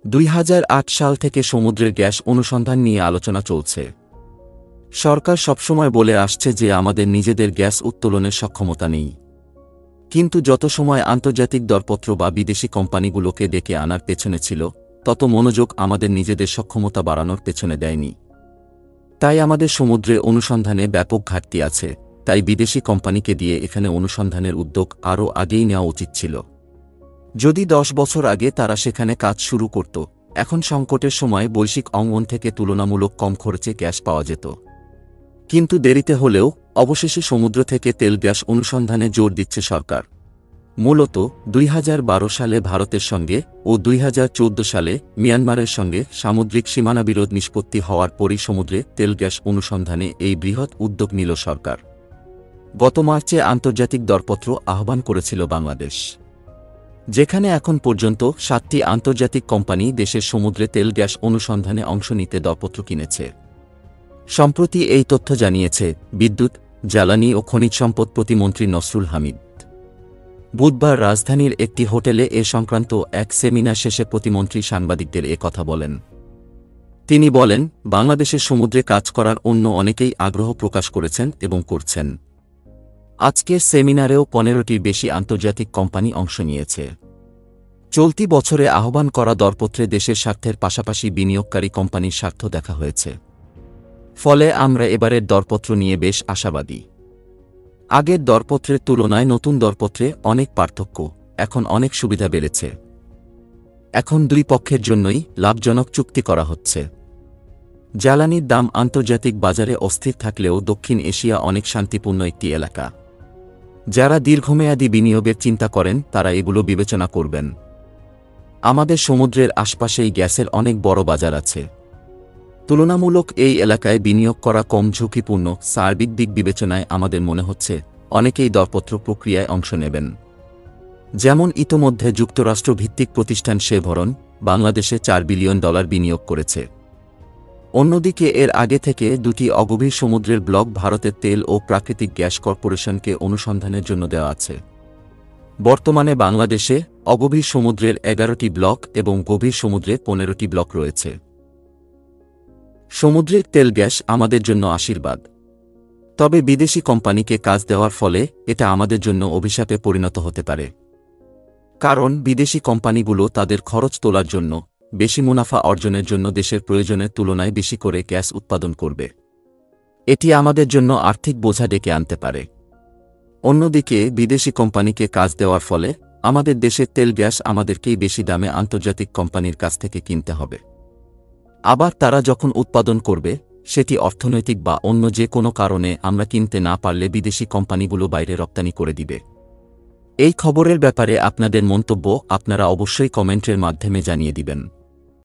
2008 সাল থেকে সমুদ্রের গ্যাস অনুসন্ধান নিয়ে আলোচনা চলছে। সরকার সবসময় বলে আসছে যে আমাদের নিজেদের গ্যাস উত্তোলনের সক্ষমতা নেই। কিন্তু যত সময় আন্তর্জাতিক দরপত্র বা বিদেশি কোম্পানিগুলোকে ডেকে আনার পেছনে ছিল, তত মনোযোগ আমাদের নিজেদের সক্ষমতা বাড়ানোর পেছনে দেয়নি। তাই আমাদের সমুদ্রে অনুসন্ধানে ব্যাপক ঘাটতি আছে, তাই বিদেশি কোম্পানিকে দিয়ে এখানে অনুসন্ধানের উদ্যোগ আরও আগেই নেওয়া উচিত ছিল। যদি 10 বছর আগে তারা সেখানে কাজ শুরু করত, এখন সংকটের সময় বৈশ্বিক অঙ্গন থেকে তুলনামূলক কম খরচে গ্যাস পাওয়া যেত। কিন্তু দেরিতে হলেও অবশেষে সমুদ্র থেকে তেল গ্যাস অনুসন্ধানে জোর দিচ্ছে সরকার। মূলত 2012 সালে ভারতের সঙ্গে ও 2014 সালে মিয়ানমারের সঙ্গে সামুদ্রিক সীমানাবিরোধ নিষ্পত্তি হওয়ার পরই সমুদ্রে তেল গ্যাস অনুসন্ধানে এই বৃহৎ উদ্যোগ নিল সরকার। গত মার্চে আন্তর্জাতিক দরপত্র আহ্বান করেছিল বাংলাদেশ, যেখানে এখন পর্যন্ত 7টি আন্তর্জাতিক কোম্পানি দেশের সমুদ্রে তেল গ্যাস অনুসন্ধানে অংশ নিতে দরপত্র কিনেছে। সম্প্রতি এই তথ্য জানিয়েছে বিদ্যুৎ, জ্বালানি ও খনিজ সম্পদ প্রতিমন্ত্রী নসরুল হামিদ। বুধবার রাজধানীর একটি হোটেলে এ সংক্রান্ত এক সেমিনার শেষে প্রতিমন্ত্রী সাংবাদিকদের এ কথা বলেন। তিনি বলেন, বাংলাদেশের সমুদ্রে কাজ করার অন্য অনেকেই আগ্রহ প্রকাশ করেছেন এবং করছেন। আজকের সেমিনারেও 15টির বেশি আন্তর্জাতিক কোম্পানি অংশ নিয়েছে। চলতি বছরে আহ্বান করা দরপত্রে দেশের স্বার্থের পাশাপাশি বিনিয়োগকারী কোম্পানির স্বার্থ দেখা হয়েছে। ফলে আমরা এবারের দরপত্র নিয়ে বেশ আশাবাদী। আগের দরপত্রের তুলনায় নতুন দরপত্রে অনেক পার্থক্য, এখন অনেক সুবিধা বেড়েছে। এখন দুই পক্ষের জন্যই লাভজনক চুক্তি করা হচ্ছে। জ্বালানির দাম আন্তর্জাতিক বাজারে অস্থির থাকলেও দক্ষিণ এশিয়া অনেক শান্তিপূর্ণ একটি এলাকা। যারা দীর্ঘমেয়াদী বিনিয়োগের চিন্তা করেন তারা এগুলো বিবেচনা করবেন। আমাদের সমুদ্রের আশপাশেই গ্যাসের অনেক বড় বাজার আছে। তুলনামূলক এই এলাকায় বিনিয়োগ করা কম ঝুঁকিপূর্ণ। সার্বিক দিক বিবেচনায় আমাদের মনে হচ্ছে অনেকেই দরপত্র প্রক্রিয়ায় অংশ নেবেন। যেমন ইতোমধ্যে যুক্তরাষ্ট্র ভিত্তিক প্রতিষ্ঠান শেভরন বাংলাদেশে $4 বিলিয়ন বিনিয়োগ করেছে। অন্যদিকে এর আগে থেকে দুটি অগভীর সমুদ্রের ব্লক ভারতের তেল ও প্রাকৃতিক গ্যাস কর্পোরেশনকে অনুসন্ধানের জন্য দেওয়া আছে। বর্তমানে বাংলাদেশে অগভীর সমুদ্রের 11টি ব্লক এবং গভীর সমুদ্রে 15টি ব্লক রয়েছে। সমুদ্রের তেল গ্যাস আমাদের জন্য আশীর্বাদ। তবে বিদেশি কোম্পানিকে কাজ দেওয়ার ফলে এটা আমাদের জন্য অভিশাপে পরিণত হতে পারে। কারণ বিদেশি কোম্পানিগুলো তাদের খরচ তোলার জন্য, বেশি মুনাফা অর্জনের জন্য দেশের প্রয়োজনের তুলনায় বেশি করে গ্যাস উৎপাদন করবে। এটি আমাদের জন্য আর্থিক বোঝা ডেকে আনতে পারে। অন্যদিকে বিদেশি কোম্পানিকে কাজ দেওয়ার ফলে আমাদের দেশের তেল গ্যাস আমাদেরকেই বেশি দামে আন্তর্জাতিক কোম্পানির কাছ থেকে কিনতে হবে। আবার তারা যখন উৎপাদন করবে, সেটি অর্থনৈতিক বা অন্য যে কোনো কারণে আমরা কিনতে না পারলে বিদেশি কোম্পানিগুলো বাইরে রপ্তানি করে দিবে। এই খবরের ব্যাপারে আপনাদের মন্তব্য আপনারা অবশ্যই কমেন্টের মাধ্যমে জানিয়ে দিবেন।